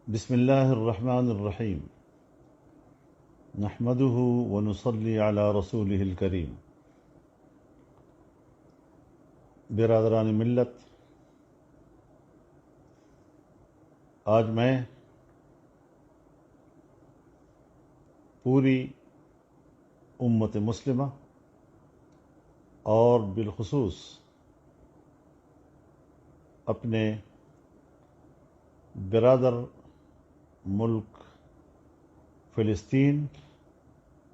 بسم اللہ الرحمن الرحیم نحمده ونصلی علی رسولہ الکریم۔ برادران ملت، آج میں پوری امت مسلمہ اور بالخصوص اپنے برادر ملک فلسطین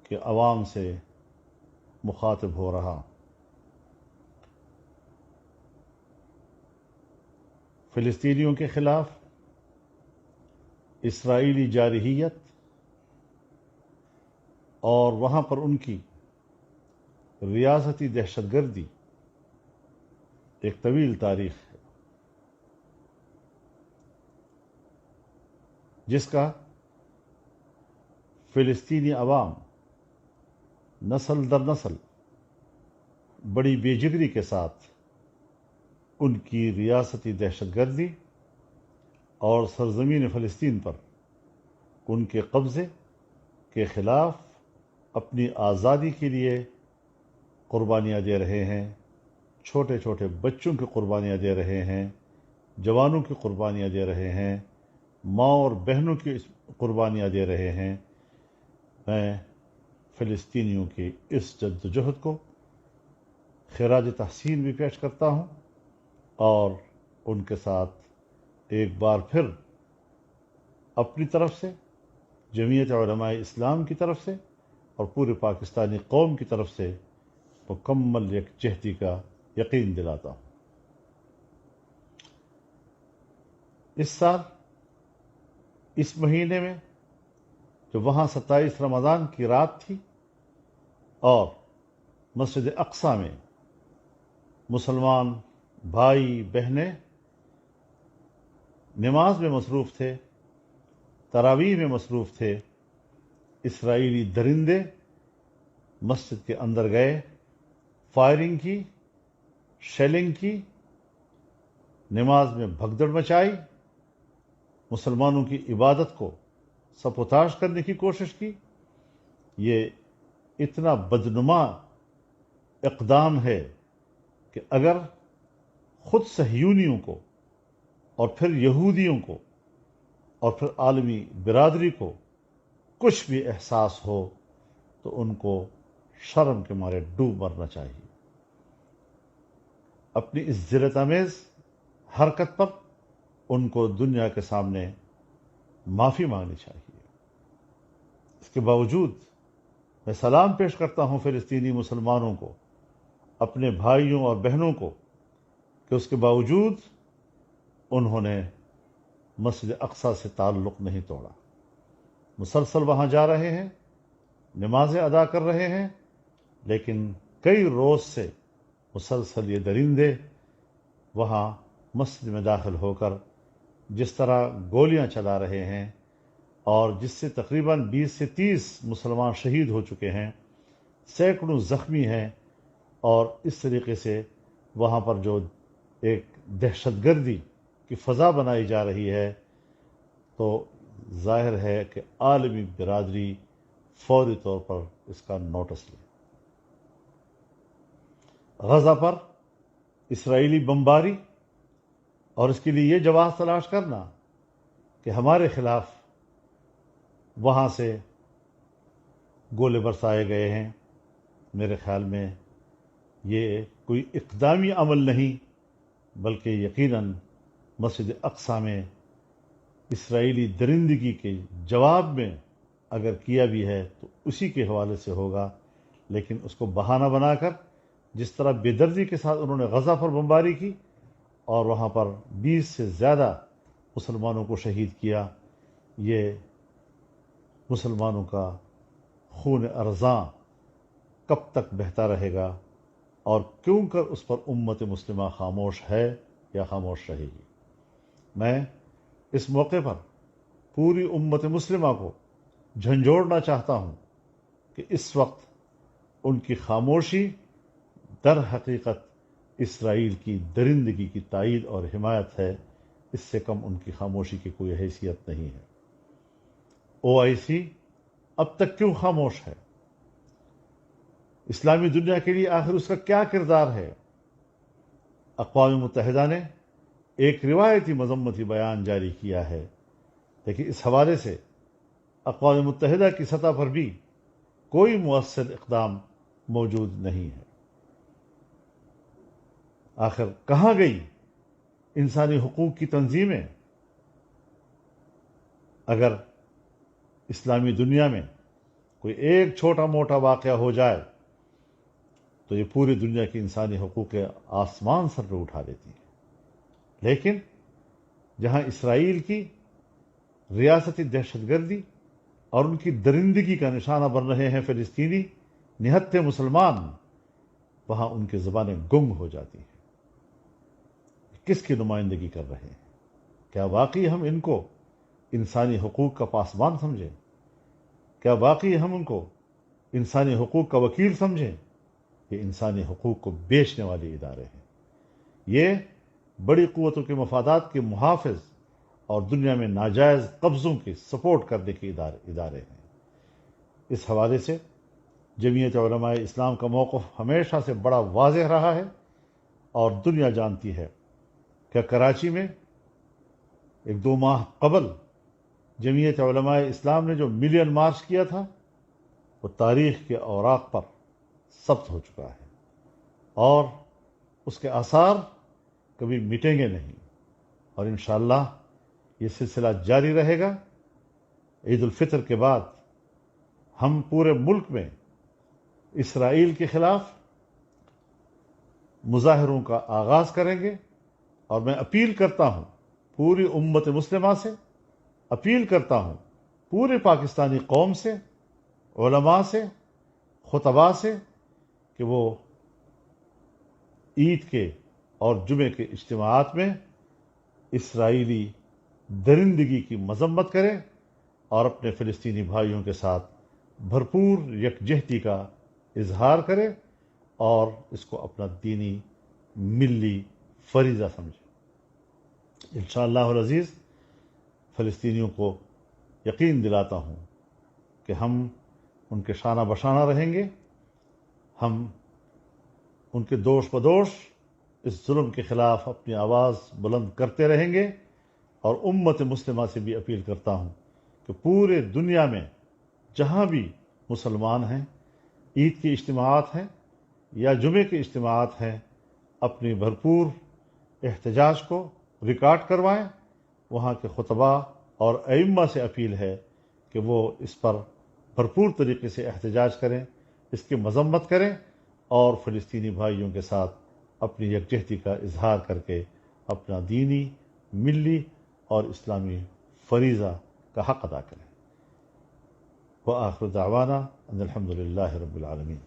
کے عوام سے مخاطب ہو رہا۔ فلسطینیوں کے خلاف اسرائیلی جارحیت اور وہاں پر ان کی ریاستی دہشت گردی ایک طویل تاریخ ہے، جس کا فلسطینی عوام نسل در نسل بڑی بے جگری کے ساتھ ان کی ریاستی دہشت گردی اور سرزمین فلسطین پر ان کے قبضے کے خلاف اپنی آزادی کے لیے قربانیاں دے رہے ہیں، چھوٹے چھوٹے بچوں کی قربانیاں دے رہے ہیں، جوانوں کی قربانیاں دے رہے ہیں، ماں اور بہنوں کی قربانیاں دے رہے ہیں۔ میں فلسطینیوں کی اس جدوجہد کو خراج تحسین بھی پیش کرتا ہوں اور ان کے ساتھ ایک بار پھر اپنی طرف سے، جمعیت علماء اسلام کی طرف سے اور پورے پاکستانی قوم کی طرف سے مکمل یکجہتی کا یقین دلاتا ہوں۔ اس سال اس مہینے میں جو وہاں 27 رمضان کی رات تھی اور مسجد اقصیٰ میں مسلمان بھائی بہنیں نماز میں مصروف تھے، تراویح میں مصروف تھے، اسرائیلی درندے مسجد کے اندر گئے، فائرنگ کی، شیلنگ کی، نماز میں بھگدڑ مچائی، مسلمانوں کی عبادت کو سبوتاژ کرنے کی کوشش کی۔ یہ اتنا بدنما اقدام ہے کہ اگر خود صہیونیوں کو اور پھر یہودیوں کو اور پھر عالمی برادری کو کچھ بھی احساس ہو تو ان کو شرم کے مارے ڈوب مرنا چاہیے۔ اپنی اس ذلت آمیز حرکت پر ان کو دنیا کے سامنے معافی مانگنی چاہیے۔ اس کے باوجود میں سلام پیش کرتا ہوں فلسطینی مسلمانوں کو، اپنے بھائیوں اور بہنوں کو، کہ اس کے باوجود انہوں نے مسجد اقصیٰ سے تعلق نہیں توڑا، مسلسل وہاں جا رہے ہیں، نمازیں ادا کر رہے ہیں، لیکن کئی روز سے مسلسل یہ درندے وہاں مسجد میں داخل ہو کر جس طرح گولیاں چلا رہے ہیں اور جس سے تقریباً 20 سے 30 مسلمان شہید ہو چکے ہیں، سینکڑوں زخمی ہیں، اور اس طریقے سے وہاں پر جو ایک دہشت گردی کی فضا بنائی جا رہی ہے، تو ظاہر ہے کہ عالمی برادری فوری طور پر اس کا نوٹس لے۔ غزہ پر اسرائیلی بمباری اور اس کے لیے یہ جواز تلاش کرنا کہ ہمارے خلاف وہاں سے گولے برسائے گئے ہیں، میرے خیال میں یہ کوئی اقدامی عمل نہیں، بلکہ یقیناً مسجد اقصیٰ میں اسرائیلی درندگی کے جواب میں اگر کیا بھی ہے تو اسی کے حوالے سے ہوگا، لیکن اس کو بہانہ بنا کر جس طرح بے دردی کے ساتھ انہوں نے غزہ پر بمباری کی اور وہاں پر 20 سے زیادہ مسلمانوں کو شہید کیا، یہ مسلمانوں کا خون ارزاں کب تک بہتا رہے گا اور کیوں کر اس پر امت مسلمہ خاموش ہے یا خاموش رہے گی؟ میں اس موقع پر پوری امت مسلمہ کو جھنجھوڑنا چاہتا ہوں کہ اس وقت ان کی خاموشی در حقیقت اسرائیل کی درندگی کی تائید اور حمایت ہے، اس سے کم ان کی خاموشی کی کوئی حیثیت نہیں ہے۔ OIC اب تک کیوں خاموش ہے؟ اسلامی دنیا کے لیے آخر اس کا کیا کردار ہے؟ اقوام متحدہ نے ایک روایتی مذمتی بیان جاری کیا ہے، لیکن اس حوالے سے اقوام متحدہ کی سطح پر بھی کوئی مؤثر اقدام موجود نہیں ہے۔ آخر کہاں گئی انسانی حقوق کی تنظیمیں؟ اگر اسلامی دنیا میں کوئی ایک چھوٹا موٹا واقعہ ہو جائے تو یہ پوری دنیا کی انسانی حقوق کے آسمان سر پہ اٹھا دیتی ہے، لیکن جہاں اسرائیل کی ریاستی دہشت گردی اور ان کی درندگی کا نشانہ بن رہے ہیں فلسطینی نہتے مسلمان، وہاں ان کی زبانیں گنگ ہو جاتی ہیں۔ کس کی نمائندگی کر رہے ہیں؟ کیا واقعی ہم ان کو انسانی حقوق کا پاسبان سمجھیں؟ کیا واقعی ہم ان کو انسانی حقوق کا وکیل سمجھیں؟ یہ انسانی حقوق کو بیچنے والے ادارے ہیں، یہ بڑی قوتوں کے مفادات کے محافظ اور دنیا میں ناجائز قبضوں کی سپورٹ کرنے کے ادارے ہیں۔ اس حوالے سے جمعیت علماء اسلام کا موقف ہمیشہ سے بڑا واضح رہا ہے، اور دنیا جانتی ہے کہ کراچی میں 1-2 ماہ قبل جمعیت علماء اسلام نے جو ملین مارچ کیا تھا وہ تاریخ کے اوراق پر ثبت ہو چکا ہے، اور اس کے آثار کبھی مٹیں گے نہیں، اور انشاءاللہ یہ سلسلہ جاری رہے گا۔ عید الفطر کے بعد ہم پورے ملک میں اسرائیل کے خلاف مظاہروں کا آغاز کریں گے، اور میں اپیل کرتا ہوں پوری امت مسلمہ سے، اپیل کرتا ہوں پورے پاکستانی قوم سے، علماء سے، خطباء سے، کہ وہ عید کے اور جمعے کے اجتماعات میں اسرائیلی درندگی کی مذمت کریں اور اپنے فلسطینی بھائیوں کے ساتھ بھرپور یکجہتی کا اظہار کریں، اور اس کو اپنا دینی ملی فریضہ سمجھیں۔ انشاءاللہ العزیز فلسطینیوں کو یقین دلاتا ہوں کہ ہم ان کے شانہ بشانہ رہیں گے، ہم ان کے دوش بدوش اس ظلم کے خلاف اپنی آواز بلند کرتے رہیں گے، اور امت مسلمہ سے بھی اپیل کرتا ہوں کہ پورے دنیا میں جہاں بھی مسلمان ہیں، عید کے اجتماعات ہیں یا جمعے کے اجتماعات ہیں، اپنی بھرپور احتجاج کو ریکارڈ کروائیں۔ وہاں کے خطباء اور ائمہ سے اپیل ہے کہ وہ اس پر بھرپور طریقے سے احتجاج کریں، اس کی مذمت کریں، اور فلسطینی بھائیوں کے ساتھ اپنی یکجہتی کا اظہار کر کے اپنا دینی، ملی اور اسلامی فریضہ کا حق ادا کریں۔ وآخر دعوانا ان الحمد للہ رب العالمین۔